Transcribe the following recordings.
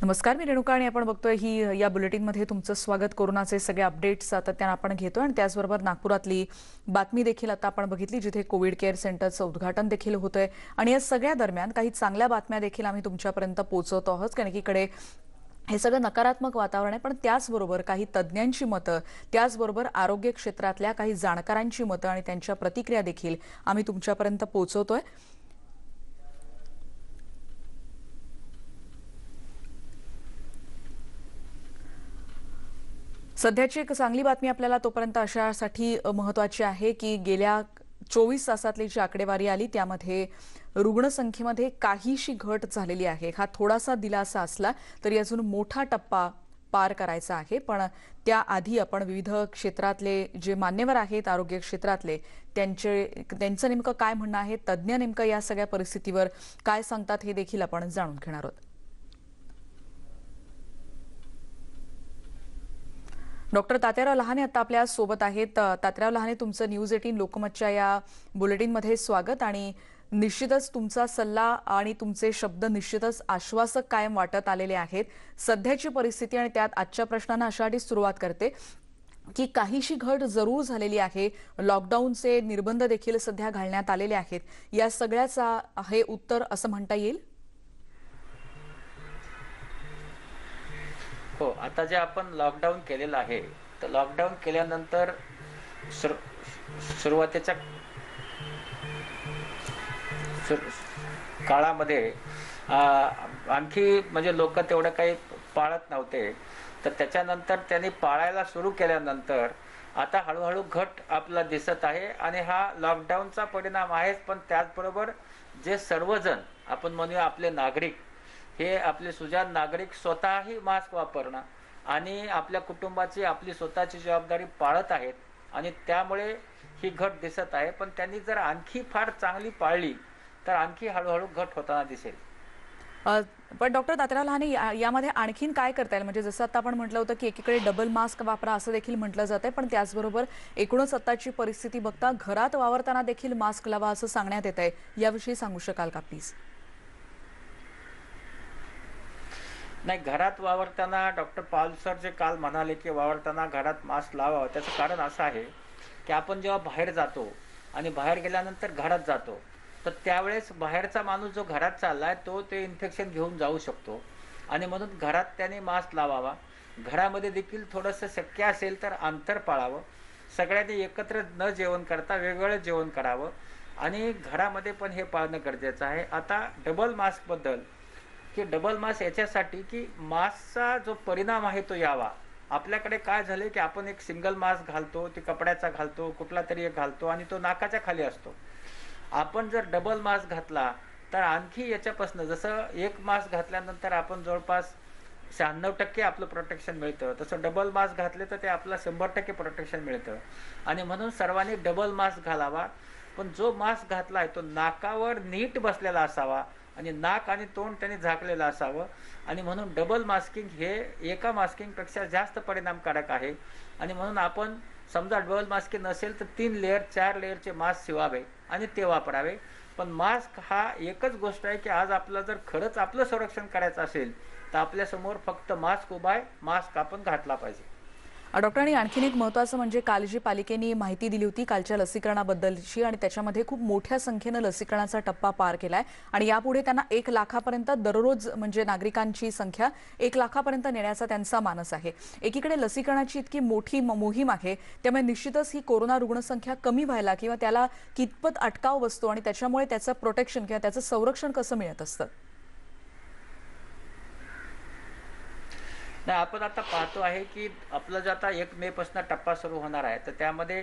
नमस्कार, मी रेणुका आणि आपण बघतोय ही या बुलेटिनमध्ये तुमचं स्वागत. कोरोनाचे सगळे अपडेट्स सातत्याने आपण घेतोय आणि त्याचबरोबर नागपुरातली बातमी देखील आता आपण बघितली, जिथे कोविड केअर सेंटरचं उद्घाटन देखील होतंय. आणि या सगळ्या दरम्यान काही चांगल्या बातम्या देखील आम्ही तुमच्यापर्यंत पोहोचवतो आहोत, कारण की इकडे हे सगळं नकारात्मक वातावरण आहे, पण त्याचबरोबर काही तज्ज्ञांची मतं, त्याचबरोबर आरोग्य क्षेत्रातल्या काही जाणकारांची मतं आणि त्यांच्या प्रतिक्रिया देखील आम्ही तुमच्यापर्यंत पोहोचवतोय. सध्याची एक चांगली बातमी आपल्याला तोपर्यंत अशासाठी महत्त्वाची आहे की गेल्या 24 तासातली जी आकडेवारी आली त्यामध्ये रुग्णसंख्येमध्ये काहीशी घट झालेली आहे. हा थोडासा दिलासा असला तरी अजून मोठा टप्पा पार करायचा आहे. पण त्याआधी आपण विविध क्षेत्रातले जे मान्यवर आहेत आरोग्य क्षेत्रातले त्यांचं नेमकं काय म्हणणं आहे, तज्ज्ञ नेमकं या सगळ्या परिस्थितीवर काय सांगतात हे देखील आपण जाणून घेणार आहोत. डॉक्टर तात्याराव लहाने आता आपल्या सोबत आहेत. तात्याराव लहाने, तुमचं न्यूज 18 लोकमतच्या या बुलेटिनमध्ये स्वागत. आणि निश्चितच तुमचा सल्ला आणि तुमचे शब्द निश्चितच आश्वासक कायम वाटत आलेले आहेत. सध्याची परिस्थिती आणि त्यात आजच्या प्रश्नांना अशासाठी सुरुवात करते की काहीशी घट जरूर झालेली आहे. लॉकडाऊनचे निर्बंध देखील सध्या घालण्यात आलेले आहेत. या सगळ्याचा हे उत्तर असं म्हणता येईल? हो, आता जे आपण लॉकडाऊन केलेलं आहे, तर लॉकडाऊन केल्यानंतर सुरुवातीच्या काळामध्ये आणखी म्हणजे लोक तेवढं काही पाळत नव्हते. तर त्याच्यानंतर त्यांनी पाळायला सुरू केल्यानंतर आता हळूहळू घट आपला दिसत आहे आणि हा लॉकडाऊनचा परिणाम आहेच. पण त्याचबरोबर जे सर्वजण आपण म्हणूया आपले नागरिक, हे आपले सुजाण नागरिक स्वतःही मास्क वापरणं आणि आपल्या कुटुंबाची आपली स्वतःची जबाबदारी पाळत आहेत आणि त्यामुळे ही घट दिसत आहे. पण त्यांनी जर आणखी फार चांगली पाळली तर आणखी हळूहळू घट होताना दिसेल. पण डॉक्टर तात्याराव लहाने, यामध्ये आणखीन काय करता येईल? म्हणजे जसं आता आपण म्हटलं होतं की एकीकडे डबल मास्क वापरा असं देखील म्हटलं जातंय, पण त्याचबरोबर एकूणच आताची परिस्थिती बघता घरात वावरताना देखील मास्क लावा असं सांगण्यात येत आहे. याविषयी सांगू शकाल का प्लीज? नाही, घरात वावरताना डॉक्टर पॉल सर जे काल म्हणाले की वावरताना घरात मास्क लावावं, त्याचं कारण असं आहे की आपण जेव्हा बाहेर जातो आणि बाहेर गेल्यानंतर घरात जातो, तर त्यावेळेस बाहेरचा माणूस जो घरात चाललाय तो ते इन्फेक्शन घेऊन जाऊ शकतो आणि म्हणून घरात त्याने मास्क लावावा. घरामध्ये देखील थोडंसं शक्य असेल तर अंतर पाळावं. सगळ्यांनी एकत्र न जेवण करता वेगवेगळं जेवण करावं आणि घरामध्ये पण हे पाळणं गरजेचं आहे. आता डबल मास्कबद्दल की डबल मास्क याच्यासाठी की मास्कचा जो परिणाम आहे तो यावा. आपल्याकडे काय झाले की आपण एक सिंगल मास्क घालतो, ते कपड्याचा घालतो, कुठला तरी एक घालतो आणि तो नाकाच्या खाली असतो. आपण जर डबल मास्क घातला तर आणखी याच्यापासून, जसं एक मास्क घातल्यानंतर आपण जवळपास 96% आपलं प्रोटेक्शन मिळतं, तसं डबल मास्क घातले तर ते आपलं 100% प्रोटेक्शन मिळतं. आणि म्हणून सर्वांनी डबल मास्क घालावा. पण जो मास्क घातला आहे तो नाकावर नीट बसलेला असावा आणि नाक आणि तोंड त्याने झाकलेलं असावं. आणि म्हणून डबल मास्किंग हे एका मास्किंगपेक्षा जास्त परिणामकारक आहे. आणि म्हणून आपण समजा डबल मास्किंग नसेल तर 3 लेअर 4 लेअरचे मास्क शिवावे आणि ते वापरावे. पण मास्क हा एकच गोष्ट आहे की आज आपलं जर खरंच आपलं संरक्षण करायचं असेल तर आपल्यासमोर फक्त मास्क उभा आहे, मास्क आपण घातला पाहिजे. डॉक्टरांनी आणखीन एक महत्त्वाचं म्हणजे काल जी पालिकेने माहिती दिली होती कालच्या लसीकरणाबद्दलची, आणि त्याच्यामध्ये खूप मोठ्या संख्येनं लसीकरणाचा टप्पा पार केलाय आणि यापुढे त्यांना 1 लाखापर्यंत दररोज म्हणजे नागरिकांची संख्या 1 लाखापर्यंत नेण्याचा त्यांचा मानस आहे. एकीकडे लसीकरणाची इतकी मोठी मोहीम आहे, त्यामुळे निश्चितच ही कोरोना रुग्णसंख्या कमी व्हायला किंवा त्याला कितपत अटकाव बसतो आणि त्याच्यामुळे त्याचं प्रोटेक्शन किंवा त्याचं संरक्षण कसं मिळत असतं? नाही, आपण आता पाहतो आहे की आपलं जे आता 1 मे पासून टप्पा सुरू होणार आहे, तर त्यामध्ये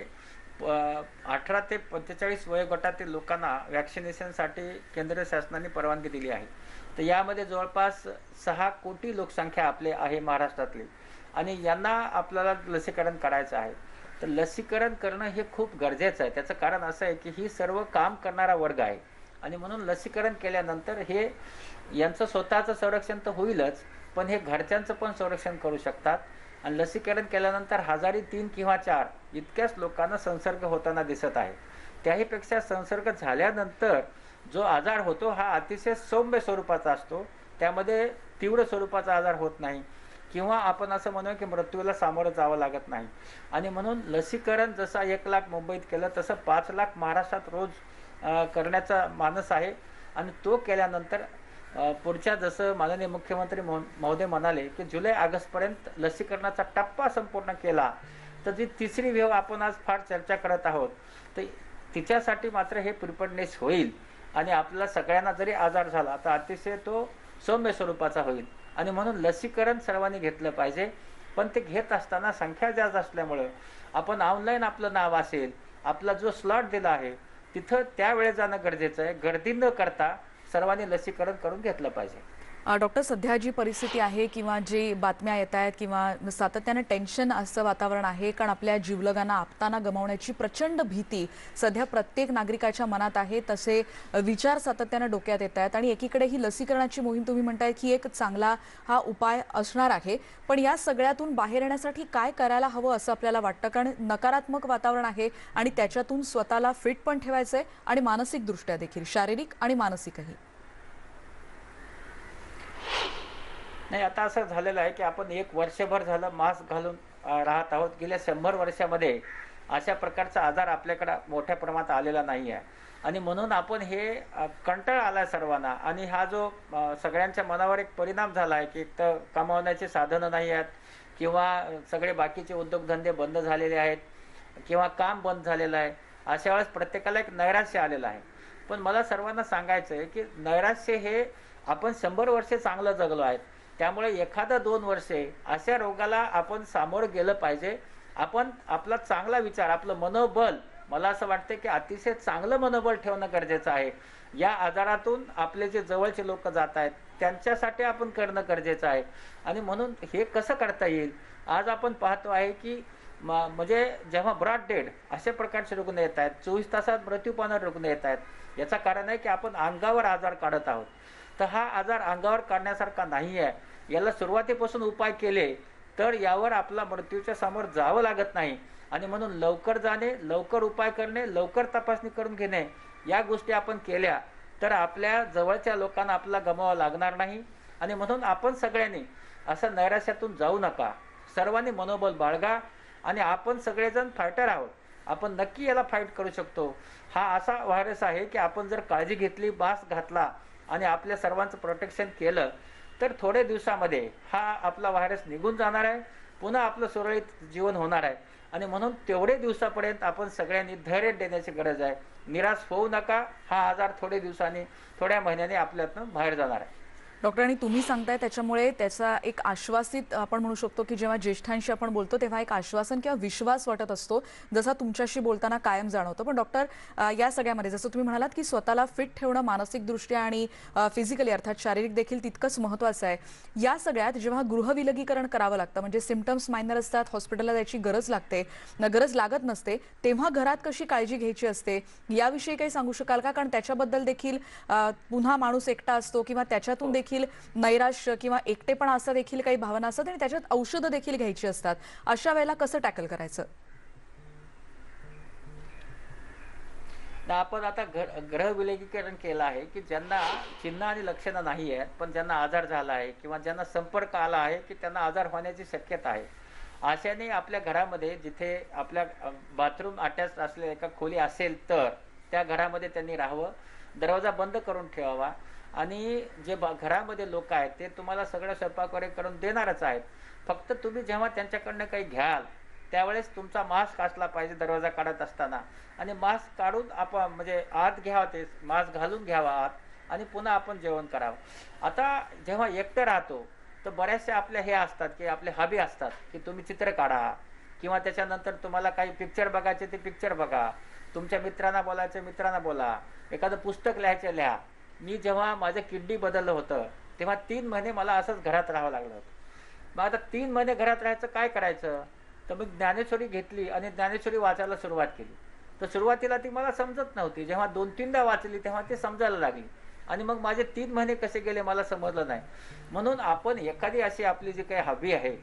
18 ते 45 वयोगटातील लोकांना वॅक्सिनेशनसाठी केंद्र शासनाने परवानगी दिली आहे. तर यामध्ये जवळपास 6 कोटी लोकसंख्या आपले आहे महाराष्ट्रातली आणि यांना आपल्याला लसीकरण करायचं आहे. तर लसीकरण करणं हे खूप गरजेचं आहे. त्याचं कारण असं आहे की ही सर्व काम करणारा वर्ग आहे आणि म्हणून लसीकरण केल्यानंतर हे यांचं स्वतःचं संरक्षण तर होईलच, पण हे घरच्यांचं पण संरक्षण करू शकतात. आणि लसीकरण केल्यानंतर 3 किंवा 4 इतक्याच लोकांना संसर्ग होताना दिसत आहे. त्याहीपेक्षा संसर्ग झाल्यानंतर जो आजार होतो हा अतिशय सौम्य स्वरूपाचा असतो. त्यामध्ये तीव्र स्वरूपाचा आजार होत नाही किंवा आपण असं म्हणूया की मृत्यूला सामोरं जावं लागत नाही. आणि म्हणून लसीकरण जसं 1,00,000 मुंबईत केलं तसं 5,00,000 महाराष्ट्रात रोज करण्याचा मानस आहे. आणि तो केल्यानंतर पुढच्या जसं माननीय मुख्यमंत्री महोदय म्हणाले की जुलै ऑगस्टपर्यंत लसीकरणाचा टप्पा संपूर्ण केला तर जी तिसरी वेव्ह आपण आज फार चर्चा करत आहोत तर तिच्यासाठी मात्र हे प्रिपेअर्डनेस होईल. आणि आपल्याला सगळ्यांना जरी आजार झाला तर अतिशय तो सौम्य स्वरूपाचा होईल. आणि म्हणून लसीकरण सर्वांनी घेतलं पाहिजे. पण ते घेत असताना संख्या जास्त असल्यामुळं आपण ऑनलाईन आपलं नाव असेल, आपला जो स्लॉट दिला आहे तिथं त्यावेळेस जाणं गरजेचं आहे. गर्दी न करता सर्वांनी लसीकरण करून घेतलं पाहिजे. डॉक्टर, सध्या जी परिस्थिती आहे किंवा जी बातम्या येत आहेत किंवा सातत्यानं टेन्शन असं वातावरण आहे, कारण आपल्या जीवलगांना आपताना गमावण्याची प्रचंड भीती सध्या प्रत्येक नागरिकाच्या मनात आहे. तसे विचार सातत्यानं डोक्यात येत आहेत आणि एकीकडे ही लसीकरणाची मोहीम तुम्ही म्हणताय की एक चांगला हा उपाय असणार आहे. पण या सगळ्यातून बाहेर येण्यासाठी काय करायला हवं असं आपल्याला वाटतं? कारण नकारात्मक वातावरण आहे आणि त्याच्यातून स्वतःला फिट पण ठेवायचंय आणि मानसिकदृष्ट्या देखील, शारीरिक आणि मानसिकही. नाही, आता असं झालेलं आहे की आपण एक वर्षभर झालं मास्क घालून राहत आहोत. गेल्या 100 वर्षामध्ये अशा प्रकारचा आजार आपल्याकडं मोठ्या प्रमाणात आलेला नाही आहे. आणि म्हणून आपण हे कंटाळा आला आहे सर्वांना. आणि हा जो सगळ्यांच्या मनावर एक परिणाम झाला आहे की एक तर कमावण्याचे साधनं नाही आहेत किंवा सगळे बाकीचे उद्योगधंदे बंद झालेले आहेत किंवा काम बंद झालेलं आहे. अशा वेळेस प्रत्येकाला एक नैराश्य आलेलं आहे. पण मला सर्वांना सांगायचं आहे की नैराश्य हे आपण 100 वर्षे चांगलं जगलो आहेत. त्यामुळे एखादा 2 वर्षे अशा रोगाला आपण सामोरं गेलं पाहिजे. आपण आपला चांगला विचार, आपलं मनोबल, मला असं वाटतं की अतिशय चांगलं मनोबल ठेवणं गरजेचं आहे. या आजारातून आपले जे जवळचे लोक जात आहेत त्यांच्यासाठी आपण करणं गरजेचं आहे. आणि म्हणून हे कसं करता येईल, आज आपण पाहतो आहे की म्हणजे जेव्हा ब्रॉड डेड अशा प्रकारचे रुग्ण येत आहेत, 24 तासात मृत्यू पावणारे रुग्ण येत आहेत. याचं कारण आहे की आपण अंगावर आजार काढत आहोत. तर हा आजार अंगावर काढण्यासारखा नाही आहे. याला सुरुवातीपासून उपाय केले तर यावर आपला मृत्यूच्या समोर जावं लागत नाही. आणि म्हणून लवकर जाणे, लवकर उपाय करणे, लवकर तपासणी करून घेणे, या गोष्टी आपण केल्या तर आपल्या जवळच्या लोकांना आपला गमावा लागणार नाही. आणि म्हणून आपण सगळ्यांनी असं नैराश्यातून जाऊ नका. सर्वांनी मनोबल बाळगा आणि आपण सगळेजण फायटर आहोत. आपण नक्की याला फाईट करू शकतो. हा असा व्हायरस आहे की आपण जर काळजी घेतली, मास्क घातला आणि आपल्या सर्वांचं प्रोटेक्शन केलं तर थोड्या दिवसामध्ये हा आपला व्हायरस निघून जाणार आहे. पुन्हा आपलं सुरळीत जीवन होणार आहे. आणि म्हणून तेवढे दिवसापर्यंत आपण सगळ्यांनी धैर्य देण्याची गरज आहे. निराश होऊ नका. हा आजार थोडे दिवसांनी, थोड्या महिन्यांनी आपल्यातनं बाहेर जाणार आहे. डॉक्टर, आणि तुम्ही सांगताय त्याच्यामुळे त्याचा एक आश्वासित आपण म्हणू शकतो की जेव्हा ज्येष्ठांशी आपण बोलतो तेव्हा एक आश्वासन किंवा विश्वास वाटत असतो, जसा तुमच्याशी बोलताना कायम जाणवतो. पण डॉक्टर, या सगळ्यामध्ये जसं तुम्ही म्हणालात की स्वतःला फिट ठेवणं मानसिकदृष्ट्या आणि फिजिकली अर्थात शारीरिक देखील तितकंच महत्त्वाचं आहे. या सगळ्यात जेव्हा गृहविलगीकरण करावं लागतं, म्हणजे सिम्पटम्स मायनर असतात, हॉस्पिटलला जायची गरज लागते, गरज लागत नसते, तेव्हा घरात कशी काळजी घ्यायची असते याविषयी काही सांगू शकाल का? कारण त्याच्याबद्दल देखील पुन्हा माणूस एकटा असतो किंवा त्याच्यातून देखील नैराश्य किंवा एकटेपणा असं देखील काही भावना असतात आणि त्याच्यात औषधं देखील घ्यायची असतात. अशा वेळेला कसं टॅकल करायचं? आपण आता ग्रह विलगीकरण केलं आहे की ज्यांना चिन्ह आणि लक्षणं नाही आहेत पण ज्यांना आजार झाला आहे किंवा ज्यांना संपर्क आला आहे की त्यांना आजार होण्याची शक्यता आहे, अशाने आपल्या घरामध्ये जिथे आपल्या बाथरूम अटॅच असलेल्या एका खोली असेल तर त्या घरामध्ये त्यांनी राहावं. दरवाजा बंद करून ठेवावा. आणि जे घरामध्ये लोक आहेत ते तुम्हाला सगळं स्वयंपाक वगैरे करून देणारच आहेत. फक्त तुम्ही जेव्हा त्यांच्याकडनं काही घ्याल त्यावेळेस तुमचा मास्क असला पाहिजे दरवाजा काढत असताना. आणि मास्क काढून आपण म्हणजे आत घ्यावा, ते मास्क घालून घ्यावा आत आणि पुन्हा आपण जेवण करावं. आता जेव्हा एकटं राहतो तर बऱ्याचशा आपल्या हे असतात की आपले हॉबी असतात की तुम्ही चित्र काढा किंवा त्याच्यानंतर तुम्हाला काही पिक्चर बघायचे ते पिक्चर बघा, तुमच्या मित्रांना बोलायचं मित्रांना बोला, एखादं पुस्तक लिहायचं लिहा. मी जेव्हा माझं किडनी बदललं होतं तेव्हा 3 महिने मला असंच घरात राहावं लागलं होतं. मग आता 3 महिने घरात राहायचं काय करायचं, तर मग ज्ञानेश्वरी घेतली आणि ज्ञानेश्वरी वाचायला सुरुवात केली. तर सुरुवातीला ती मला समजत नव्हती. जेव्हा 2-3दा वाचली तेव्हा ती समजायला लागली आणि मग माझे 3 महिने कसे गेले मला समजलं नाही. म्हणून आपण एखादी अशी आपली जी काही हॉबी आहे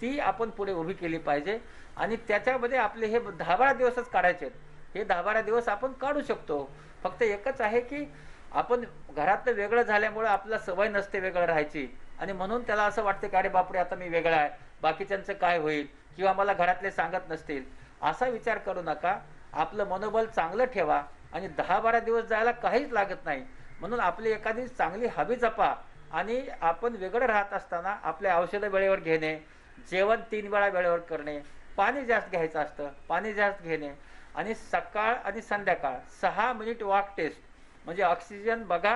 ती आपण पुढे उभी केली पाहिजे आणि त्याच्यामध्ये आपले हे 10-12 दिवसच काढायचे आहेत. हे 10-12 दिवस आपण काढू शकतो. फक्त एकच आहे की आपण घरातलं वेगळं झाल्यामुळे आपल्याला सवय नसते वेगळं राहायची आणि म्हणून त्याला असं वाटतं की अरे बापरे आता मी वेगळा आहे, बाकीच्यांचं काय होईल, किंवा मला घरातले सांगत नसतील, असा विचार करू नका. आपलं मनोबल चांगलं ठेवा आणि 10-12 दिवस जायला काहीच लागत नाही. म्हणून आपली एखादी चांगली हॉबी जपा आणि आपण वेगळं राहत असताना आपले औषधं वेळेवर घेणे, जेवण 3 वेळा वेळेवर करणे, पाणी जास्त घ्यायचं असतं, पाणी जास्त घेणे आणि सकाळ आणि संध्याकाळ 6 मिनिट वॉक टेस्ट म्हणजे ऑक्सिजन बघा,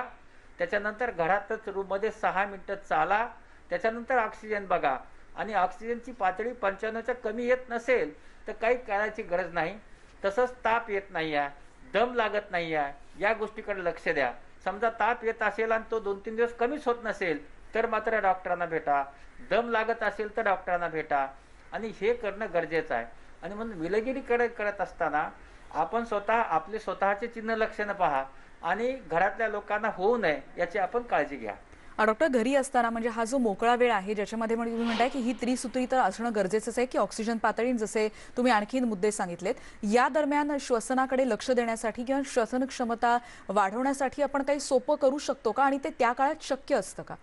त्याच्यानंतर घरातच रूममध्ये 6 मिनिटं चाला, त्याच्यानंतर ऑक्सिजन बघा आणि ऑक्सिजनची पातळी 95च्या कमी येत नसेल तर काही करायची गरज नाही. तसंच ताप येत नाही आहे, दम लागत नाही आहे, या गोष्टीकडे लक्ष द्या. समजा ताप येत असेल आणि तो 2-3 दिवस कमीच होत नसेल तर मात्र डॉक्टरांना भेटा. दम लागत असेल तर डॉक्टरांना भेटा आणि हे करणं गरजेचं आहे. आणि म्हणून विलगीकरण करत असताना आपण स्वतः आपले स्वतःचे चिन्ह लक्षणं पहा आणि घरातल्या लोकांना होऊ नये याची आपण काळजी घ्या. डॉक्टर, घरी असताना म्हणजे हा जो मोकळा वेळ आहे ज्याच्यामध्ये म्हणजे तुम्ही म्हणताय की ही त्रिसूत्री तर असणं गरजेचंच आहे की ऑक्सिजन पातळी, जसे तुम्ही आणखीन मुद्दे सांगितलेत, या दरम्यान श्वसनाकडे लक्ष देण्यासाठी किंवा श्वसन क्षमता वाढवण्यासाठी आपण काही सोपं करू शकतो का आणि ते त्या काळात शक्य असतं का?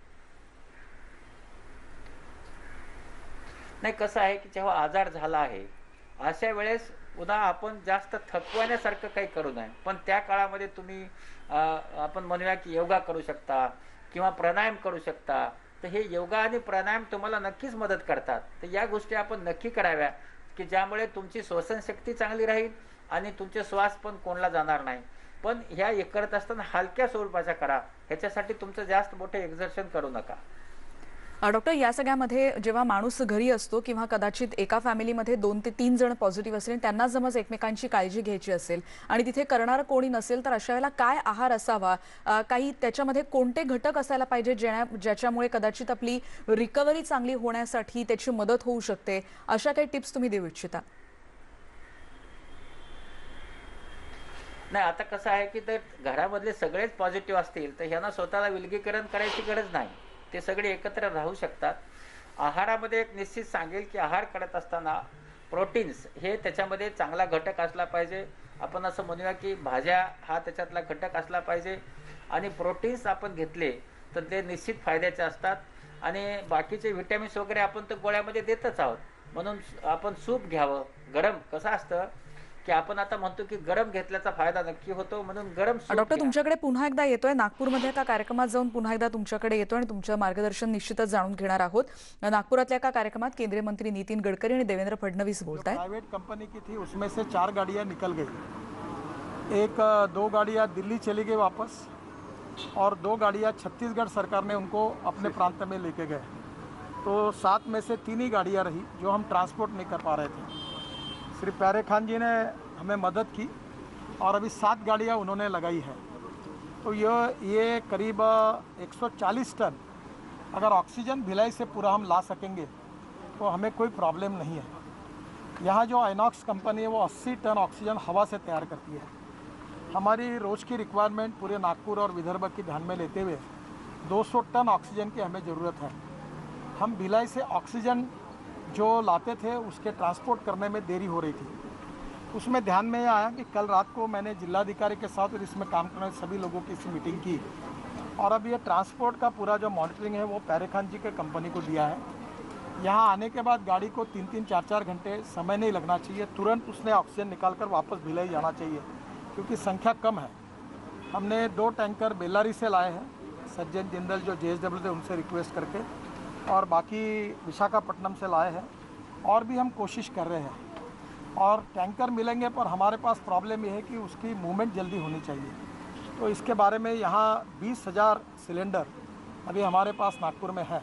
नाही, कसं आहे की जेव्हा आजार झाला आहे अशा वेळेस पुन्हा आपण जास्त थकवण्यासारखं काही करू नये. पण त्या काळामध्ये तुम्ही आपण म्हणूया की योगा करू शकता किंवा प्राणायाम करू शकता. तर हे योगा आणि प्राणायाम तुम्हाला नक्कीच मदत करतात. तर या गोष्टी आपण नक्की कराव्या की ज्यामुळे तुमची श्वसनशक्ती चांगली राहील आणि तुमचे श्वास पण कोणला जाणार नाही. पण ह्या करत असताना हलक्या स्वरूपाच्या करा, ह्याच्यासाठी तुमचं जास्त मोठं एक्झर्शन करू नका. डॉक्टर, या सगळ्यामध्ये जेव्हा माणूस घरी असतो किंवा कदाचित एका फॅमिलीमध्ये 2 ते 3 जण पॉझिटिव्ह असेल, त्यांना जमच एकमेकांची काळजी घ्यायची असेल आणि तिथे करणारं कोणी नसेल, तर अशा वेळेला काय आहार असावा, काही त्याच्यामध्ये कोणते घटक असायला पाहिजे ज्याच्यामुळे कदाचित आपली रिकव्हरी चांगली होण्यासाठी त्याची मदत होऊ शकते, अशा काही टिप्स तुम्ही देऊ इच्छिता? नाही, आता कसं आहे की तर घरामधले सगळेच पॉझिटिव्ह असतील तर ह्यांना स्वतःला विलगीकरण करायची गरज नाही. ते सगळे एकत्र राहू शकतात. आहारामध्ये एक निश्चित सांगेल की आहार करत असताना प्रोटीन्स हे त्याच्यामध्ये चांगला घटक असला पाहिजे. आपण असं म्हणूया की भाज्या हा त्याच्यातला घटक असला पाहिजे आणि प्रोटीन्स आपण घेतले तर ते निश्चित फायद्याचे असतात. आणि बाकीचे व्हिटॅमिन्स वगैरे आपण तर गोळ्यामध्ये देतच आहोत. म्हणून आपण सूप घ्यावं. गरम कसं असतं की आपण आता म्हणतो की गरम घेतल्याचा फायदा नक्की होतो, म्हणून गरम सूप डॉक्टर, घ्या. तुमच्याकडे पुन्हा एकदा येतोय, नागपूरमध्ये एका कार्यक्रमात जाऊन पुन्हा एकदा तुमच्याकडे येतोय आणि तुमचं मार्गदर्शन निश्चितच जाणून घेणार आहोत. नागपुरातल्या एका कार्यक्रमात केंद्रीय मंत्री नितीन गडकरी आणि देवेंद्र फडणवीस बोलतायत. प्राइवेट कंपनी की थी उसमें से 4 गाड़ियाँ निकल गई। 2 गाड़ियाँ दिल्ली चली गई वापस और 2 गाड़ियाँ छत्तीसगढ़ सरकार ने उनको अपने प्रांत में लेके गए। तो 7 में से 3 ही गाड़ियाँ रही जो हम ट्रांसपोर्ट नहीं कर पा रहे थे। श्री प्यारे खान जी ने हमें मदद की और अभी 7 गाड़ियाँ उन्होंने लगाई है। तो ये करीब 140 टन अगर ऑक्सीजन भिलाई से पूरा हम ला सकेंगे तो हमें कोई प्रॉब्लम नहीं है। यहाँ जो आइनॉक्स कंपनी है वो 80 टन ऑक्सीजन हवा से तैयार करती है। हमारी रोज़ की रिक्वायरमेंट पूरे नागपुर और विदर्भ की ध्यान में लेते हुए 200 टन ऑक्सीजन की हमें ज़रूरत है। हम भिलाई से ऑक्सीजन जो लाते थे उसके ट्रांसपोर्ट करने में देरी हो रही थी। उसमें ध्यान में आया कि कल रात को मैंने जिलाधिकारी के साथ और इसमें काम करने सभी लोगों की इस मीटिंग की और अब ये ट्रांसपोर्ट का पूरा जो मॉनिटरिंग है वो प्यारे खान जी के कंपनी को दिया है। यहाँ आने के बाद गाड़ी को 3-3, 4-4 घंटे समय नहीं लगना चाहिए, तुरंत उसने ऑक्सीजन निकाल कर वापस भिलाई जाना चाहिए क्योंकि संख्या कम है। हमने 2 टैंकर बेल्लारी से लाए हैं, सज्जन जिंदल जो JSW थे उनसे रिक्वेस्ट करके, और बाकी विशाखापट्टनम से लाए हैं और भी हम कोशिश कर रहे हैं। और टैंकर मिलेंगे पर हमारे पास प्रॉब्लम ये है कि उसकी मूवमेंट जल्दी होनी चाहिए। तो इसके बारे में यहाँ 20,000 सिलेंडर अभी हमारे पास नागपुर में है,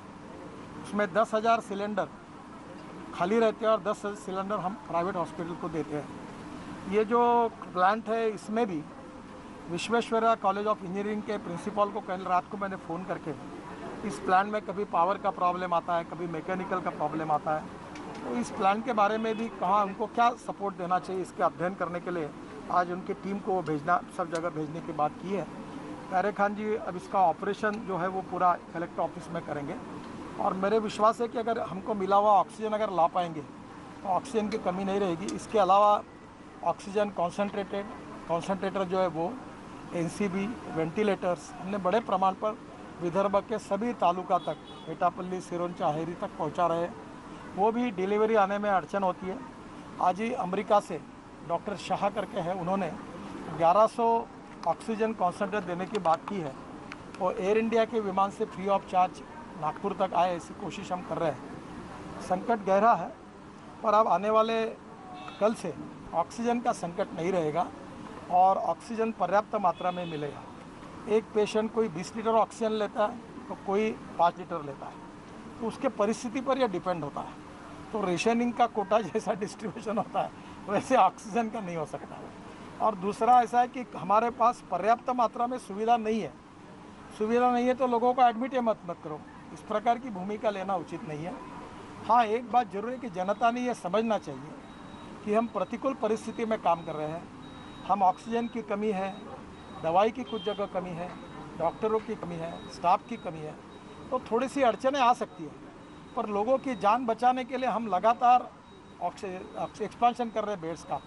उसमें 10,000 सिलेंडर खाली रहते हैं और 10 सिलेंडर हम प्राइवेट हॉस्पिटल को देते हैं। ये जो प्लांट है इसमें भी विश्वेश्वरैया कॉलेज ऑफ इंजीनियरिंग के प्रिंसिपल को कल रात को मैंने फ़ोन करके, इस प्लांट में कभी पावर का प्रॉब्लम आता है, कभी मैकेनिकल का प्रॉब्लम आता है, तो इस प्लान के बारे में भी कहाँ उनको क्या सपोर्ट देना चाहिए इसके अध्ययन करने के लिए आज उनकी टीम को भेजना, सब जगह भेजने की बात की है। प्यारे खान जी अब इसका ऑपरेशन जो है वो पूरा कलेक्टर ऑफिस में करेंगे और मेरे विश्वास है कि अगर हमको मिला हुआ ऑक्सीजन अगर ला पाएंगे तो ऑक्सीजन की कमी नहीं रहेगी। इसके अलावा ऑक्सीजन कॉन्सेंट्रेटर जो है वो, NCB, वेंटिलेटर्स हमने बड़े प्रमाण पर विदर्भ के सभी तालुका तक, एटापल्ली, सिरोंचा, अहेरी तक पहुंचा रहे हैं। वो भी डिलीवरी आने में अड़चन होती है। आज ही अमेरिका से डॉक्टर शाह करके है, उन्होंने 1100 ऑक्सीजन कॉन्सेंट्रेट देने की बात की है। वो एयर इंडिया के विमान से फ्री ऑफ चार्ज नागपुर तक आए, ऐसी कोशिश हम कर रहे हैं। संकट गहरा है, पर अब आने वाले कल से ऑक्सीजन का संकट नहीं रहेगा और ऑक्सीजन पर्याप्त मात्रा में मिलेगा। एक पेशेंट कोई 20 लीटर ऑक्सीजन लेता है तो कोई 5 लीटर लेता है, तो उसके परिस्थिति पर यह डिपेंड होता है। तो रेशनिंग का कोटा जैसा डिस्ट्रीब्यूशन होता है वैसे ऑक्सीजन का नहीं हो सकता। और दूसरा ऐसा है कि हमारे पास पर्याप्त मात्रा में सुविधा नहीं है। सुविधा नहीं है तो लोगों को एडमिट ही मत करो, इस प्रकार की भूमिका लेना उचित नहीं है। हाँ, एक बात जरूर है कि जनता ने यह समझना चाहिए कि हम प्रतिकूल परिस्थिति में काम कर रहे हैं। हम ऑक्सीजन की कमी है, दवाई की कुछ जगह कमी है, डॉक्टरों की कमी है, स्टाफ की कमी है, तो थोड़ी सी अड़चनें आ सकती है। पर लोगों की जान बचाने के लिए हम लगातार एक्सपेंशन कर रहे हैं बेड्स का।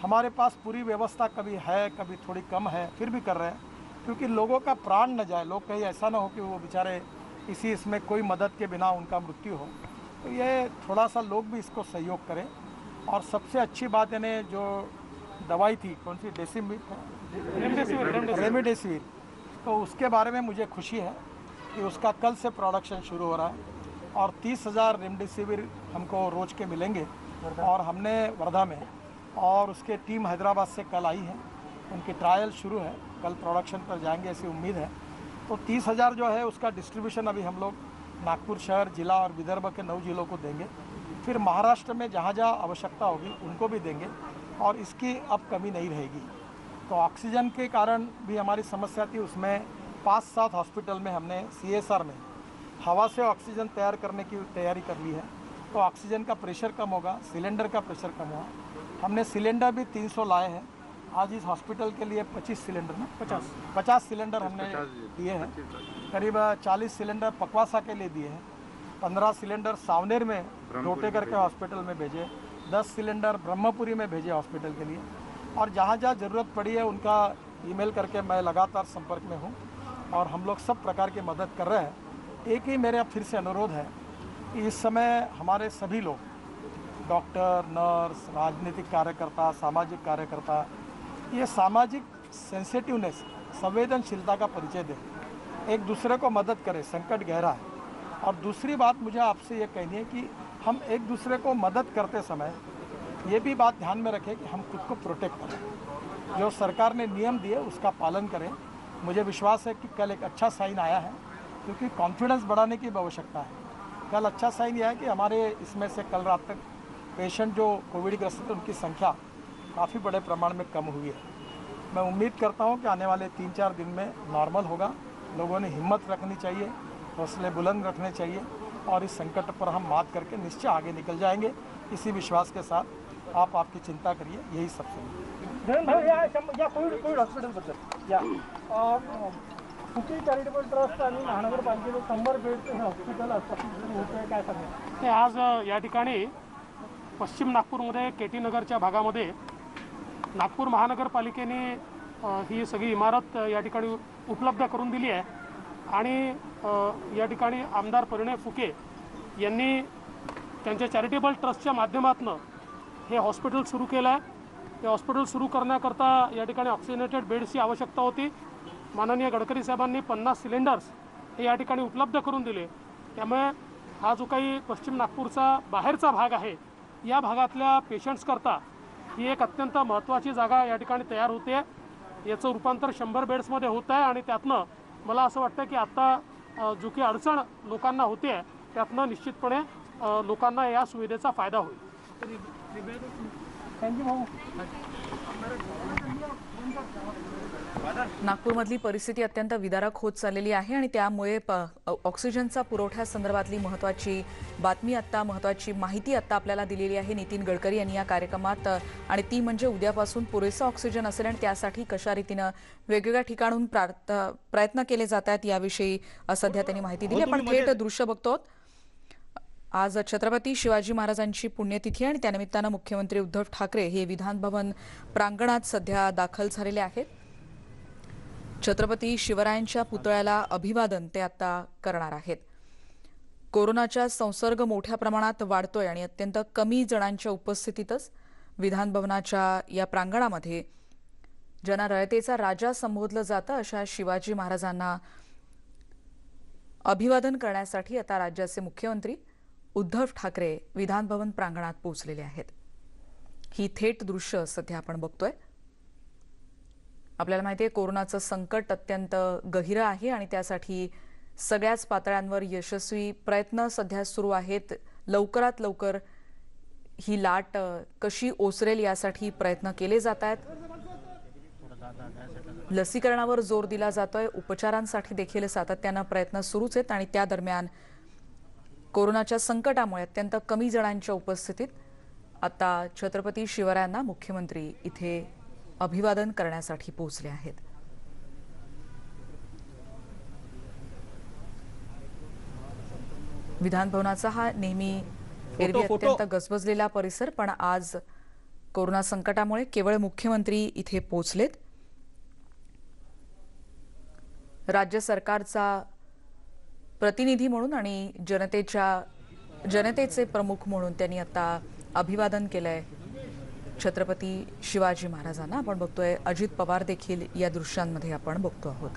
हमारे पास पूरी व्यवस्था कभी है, कभी थोड़ी कम है, फिर भी कर रहे हैं, क्योंकि लोगों का प्राण न जाए। लोग कहीं ऐसा ना हो कि वो बेचारे इसमें कोई मदद के बिना उनका मृत्यु हो। तो ये थोड़ा सा लोग भी इसको सहयोग करें। और सबसे अच्छी बात यानी जो दवाई थी, कौन सी, रेमडेसिविर, तो उसके बारे में मुझे खुशी है कि उसका कल से प्रोडक्शन शुरू हो रहा है और 30,000 रेमडेसिविर हमको रोज के मिलेंगे। और हमने वर्धा में, और उसके टीम हैदराबाद से कल आई है, उनकी ट्रायल शुरू है, कल प्रोडक्शन पर जाएंगे ऐसी उम्मीद है। तो 30,000 जो है उसका डिस्ट्रीब्यूशन अभी हम लोग नागपुर शहर, जिला और विदर्भ के 9 जिलों को देंगे। फिर महाराष्ट्र में जहाँ जहाँ आवश्यकता होगी उनको भी देंगे और इसकी अब कमी नहीं रहेगी। तो ऑक्सीजन के कारण भी हमारी समस्या थी, उसमें 5-7 हॉस्पिटल में हमने CSR में हवा से ऑक्सीजन तैयार करने की तैयारी कर ली है। तो ऑक्सीजन का प्रेशर कम होगा, सिलेंडर का प्रेशर कम होगा। हमने सिलेंडर भी 300 लाए हैं। आज इस हॉस्पिटल के लिए 25 सिलेंडर ना 50 सिलेंडर हमने दिए हैं। करीब 40 सिलेंडर पकवासा के लिए दिए हैं, 15 सिलेंडर सावनेर में रोटे करके हॉस्पिटल में भेजे, 10 सिलेंडर ब्रह्मपुरी में भेजे हॉस्पिटल के लिए। और जहाँ जहाँ ज़रूरत पड़ी है उनका ईमेल करके मैं लगातार संपर्क में हूँ और हम लोग सब प्रकार की मदद कर रहे हैं। एक ही मेरा फिर से अनुरोध है कि इस समय हमारे सभी लोग, डॉक्टर, नर्स, राजनीतिक कार्यकर्ता, सामाजिक कार्यकर्ता, ये सामाजिक सेंसिटिवनेस, संवेदनशीलता का परिचय दें, एक दूसरे को मदद करें। संकट गहरा है। और दूसरी बात मुझे आपसे ये कहनी है कि हम एक दूसरे को मदद करते समय ये भी बात ध्यान में रखें कि हम खुद को प्रोटेक्ट करें। जो सरकार ने नियम दिए उसका पालन करें। मुझे विश्वास है कि कल एक अच्छा साइन आया है, क्योंकि कॉन्फिडेंस बढ़ाने की आवश्यकता है। कल अच्छा साइन यह है कि हमारे इसमें से कल रात तक पेशेंट जो कोविड ग्रस्त थे उनकी संख्या काफ़ी बड़े प्रमाण में कम हुई है। मैं उम्मीद करता हूं कि आने वाले 3-4 दिन में नॉर्मल होगा। लोगों ने हिम्मत रखनी चाहिए, हौसले बुलंद रखने चाहिए और इस संकट पर हम मात करके निश्चय आगे निकल जाएंगे। इसी विश्वास के साथ आप आपकी चिंता करिए, यही सबसे। या कोविड हॉस्पिटलबद्दल या फुके चॅरिटेबल ट्रस्ट आणि महानगरपालिकेचं 100 बेडचं हे हॉस्पिटल स्थापन होतं आहे, काय सांगेल? ते आज या ठिकाणी पश्चिम नागपूरमध्ये केटी नगरच्या भागामध्ये नागपूर महानगरपालिकेने ही सगळी इमारत या ठिकाणी उपलब्ध करून दिली आहे आणि या ठिकाणी आमदार परिणय फुके यांनी त्यांच्या चॅरिटेबल ट्रस्टच्या माध्यमातून हे हॉस्पिटल सुरू केलं आहे। हे हॉस्पिटल सुरू करण्याकरता या ठिकाणी ऑक्सिजनेटेड बेड्सची आवश्यकता होती। माननीय गडकरी साहेबांनी 50 सिलेंडर्स हे या ठिकाणी उपलब्ध करून दिले। त्यामुळे हा जो काही पश्चिम नागपूरचा बाहेरचा भाग आहे, या भागातल्या पेशंट्सकरता ही एक अत्यंत महत्त्वाची जागा या ठिकाणी तयार होते आहे। याचं रूपांतर 100 बेड्समध्ये होत आहे आणि त्यातनं मला असं वाटतं की आता जो की अडचण लोकांना होते आहे त्यातनं निश्चितपणे लोकांना या सुविधेचा फायदा होईल। नागपूरमधली परिस्थिती अत्यंत विदारक होत चाललेली आहे आणि त्यामुळे ऑक्सिजनचा पुरवठ्यासंदर्भातली महत्त्वाची बातमी आत्ता, महत्त्वाची माहिती आत्ता आपल्याला दिलेली आहे नितीन गडकरी यांनी या कार्यक्रमात। आणि ती म्हणजे उद्यापासून पुरेसा ऑक्सिजन असेल आणि त्यासाठी कशा रीतीनं वेगवेगळ्या ठिकाणून प्रयत्न केले जात आहेत याविषयी सध्या त्यांनी माहिती दिली। आपण थेट दृश्य बघतो। आज छत्रपती शिवाजी महाराजांची पुण्यतिथी आणि त्यानिमित्तानं मुख्यमंत्री उद्धव ठाकरे हे विधान भवन प्रांगणात सध्या दाखल झालेले आहेत। छत्रपती शिवरायांच्या पुतळ्याला अभिवादन ते आता करणार आहेत. कोरोनाचा संसर्ग मोठ्या प्रमाणात वाढतोय आणि अत्यंत कमी जणांच्या उपस्थितीतच विधान भवनाच्या या प्रांगणामध्ये ज्यांना रयतेचा राजा संबोधलं जातं अशा शिवाजी महाराजांना अभिवादन करण्यासाठी आता राज्याचे मुख्यमंत्री उद्धव ठाकरे विधान भवन प्रांगणात पोहोचलेले आहेत. ही थेट दृश्य सध्या आपण बघतोय. आपल्याला माहिती आहे कोरोनाचं संकट अत्यंत गहिरं आहे आणि त्यासाठी सगळ्याच पातळ्यांवर यशस्वी प्रयत्न सध्या सुरू आहेत. लवकरात लवकर ही लाट कशी ओसरेल यासाठी प्रयत्न केले जात आहेत. लसीकरणावर जोर दिला जातोय. उपचारांसाठी देखील सातत्यानं प्रयत्न सुरूच आहेत आणि त्या दरम्यान कोरोनाच्या संकटामुळे अत्यंत कमी जणांच्या उपस्थितीत आता छत्रपती शिवरायांना मुख्यमंत्री इथे अभिवादन करण्यासाठी पोहोचले आहेत. विधान भवनाचा हा नेहमी एरवी अत्यंत गजबजलेला परिसर, पण आज कोरोना संकटामुळे केवळ मुख्यमंत्री इथे पोहोचलेत. राज्य सरकारचा प्रतिनिधी म्हणून आणि जनतेचे प्रमुख म्हणून त्यांनी आता अभिवादन केलंय छत्रपती शिवाजी महाराजांना. आपण बघतोय अजित पवार देखील या दृश्यांमध्ये आपण बघतो आहोत.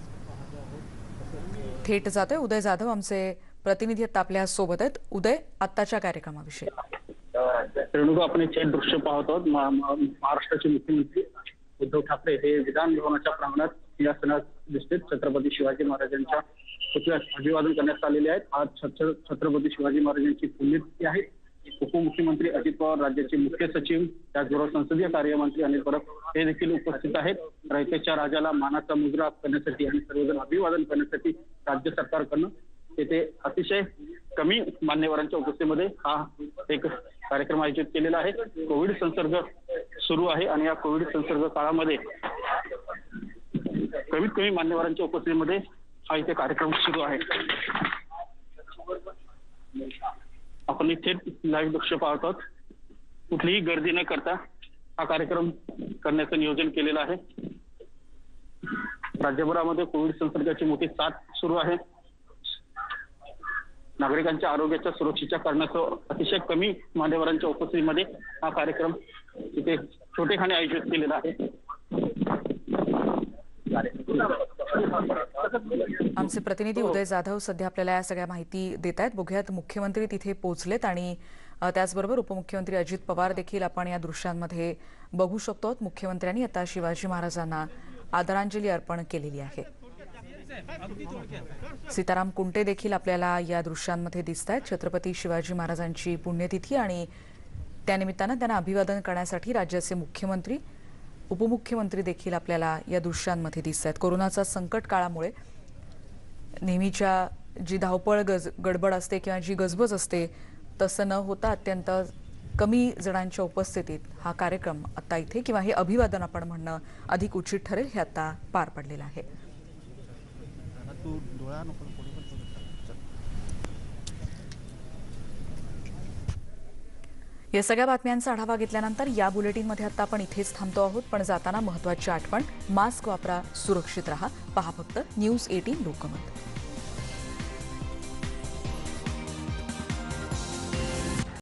थेट जातोय उदय जाधव आमचे प्रतिनिधी आता आपल्या सोबत आहेत. उदय, आत्ताच्या कार्यक्रमाविषयी. रेणुका, आपण एक थेट दृश्य पाहत आहोत. महाराष्ट्राचे मुख्यमंत्री उद्धव ठाकरे हे विधान भवनाच्या प्रांगणात सिंहासनात दिसतात. छत्रपती शिवाजी महाराजांच्या पुतळ्यास अभिवादन करण्यात आलेले आहेत. आज छत्रपती शिवाजी महाराजांची पुण्यतिथी आहे. उपमुख्यमंत्री अजित पवार, राज्याचे मुख्य सचिव, त्याचबरोबर संसदीय कार्यमंत्री अनिल परब हे देखील उपस्थित आहेत. रयतेच्या राजाला मानाचा मुजरा करण्यासाठी आणि सर्वजण अभिवादन करण्यासाठी राज्य सरकारकडनं येथे अतिशय कमी मान्यवरांच्या उपस्थितीमध्ये हा एक कार्यक्रम आयोजित केलेला आहे. कोविड संसर्ग सुरू आहे आणि या कोविड संसर्ग काळामध्ये कमीत कमी मान्यवरांच्या उपस्थितीमध्ये हा इथे कार्यक्रम सुरू आहे. आपण एक थेट लाईव्ह दृश्य पाहत आहोत. कुठलीही गर्दी न करता हा कार्यक्रम करण्याचं नियोजन केलेलं आहे. राज्यभरामध्ये कोविड संसर्गाची मोठी साथ सुरू आहे. नागरिकांच्या आरोग्याच्या सुरक्षेच्या कारणासह अतिशय कमी मान्यवरांच्या उपस्थितीमध्ये हा कार्यक्रम इथे छोटेखानी आयोजित केलेला आहे. आमचे प्रतिनिधी उदय जाधव सध्या आपल्याला या सगळ्या माहिती देत आहेत. बघूयात मुख्यमंत्री तिथे पोहोचलेत आणि त्याचबरोबर उपमुख्यमंत्री अजित पवार देखील आपण या दृश्यांमध्ये बघू शकतो. मुख्यमंत्र्यांनी आता शिवाजी महाराजांना आदरांजली अर्पण केलेली आहे. सीताराम कुंटे देखील आपल्याला या दृश्यांमध्ये दिसत आहेत. छत्रपती शिवाजी महाराजांची पुण्यतिथी आणि त्यानिमित्तानं त्यांना अभिवादन करण्यासाठी राज्याचे मुख्यमंत्री, उपमुख्यमंत्री देखील आपल्याला या दृश्यांमध्ये दिसत आहेत. कोरोनाचा संकट काळामुळे नेहमीच्या जी धावपळ गडबड असते किंवा जी गजबज असते तसं न होता अत्यंत कमी जणांच्या उपस्थितीत हा कार्यक्रम आता इथे किंवा हे अभिवादन आपण म्हणणं अधिक उचित ठरेल हे आता पार पडलेलं आहे. या सगळ्या बातम्यांचा आढावा घेतल्यानंतर या बुलेटिनमध्ये आता आपण इथेच थांबतो आहोत. पण जाताना महत्त्वाची आठवण, मास्क वापरा, सुरक्षित रहा. पहा फक्त न्यूज 18 लोकमत.